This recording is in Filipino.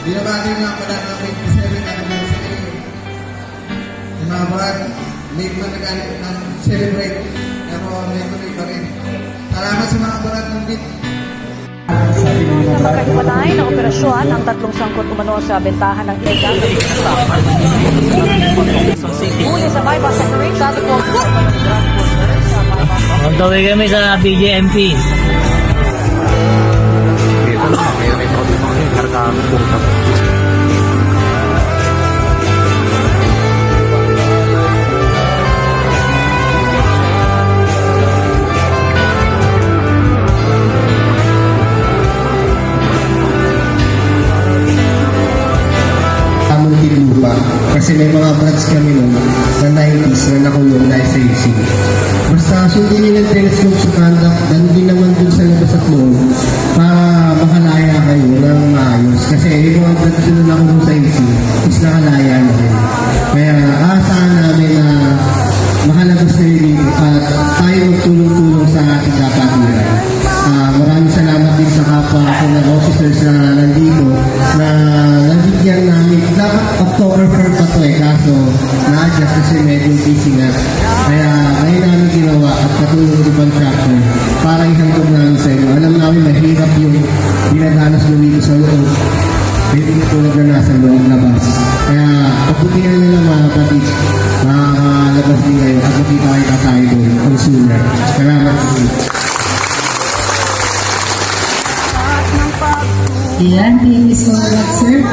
Binabati nga pala ng 57 anniversary. Yung mga brad, late man nag-celebrate. Pero may tuloy pa rin. Salamat sa mga brad ng bit. Sa magkahiwalay na operasyon ang tatlong sangkot umano sa bentahan ng ilegal na kasama. Muli sa bypass separation po. On the way kami sa BJMP. Dito lang, may ito dito ngayon, kargaan po. Lupa. Kasi may mga branch kami nun na 90s na nakulong dahil sa using. Basta sundin nyo ng telescope sa conduct, ganun din naman dun sa labas at loob para makalaya kayo ng maayos. Kasi yung mga branch na nakulong sa using is nakalaya na kayo. Kaya aasahan namin na makalabas kayo dito at tayo magtulong-tulong sa ating kapatiran. Maraming salamat din sa kapwa ako ng officers na nandito na nabigyan namin. Dapat October 4 pa to kaso na-adjust kasi medyo busy nga. Kaya ngayon namin ginawa at katulong ibang chapter para ihandog namin sa inyo. Alam namin mahirap yung dinadanas lumito sa loob. Pwede na tulad na nasa loob labas. Kaya pagputihan nyo lang mga kapatid, makakalabas din kayo at makita kayo tayo doon kung sooner. Salamat po. Yan, thank you so much, sir.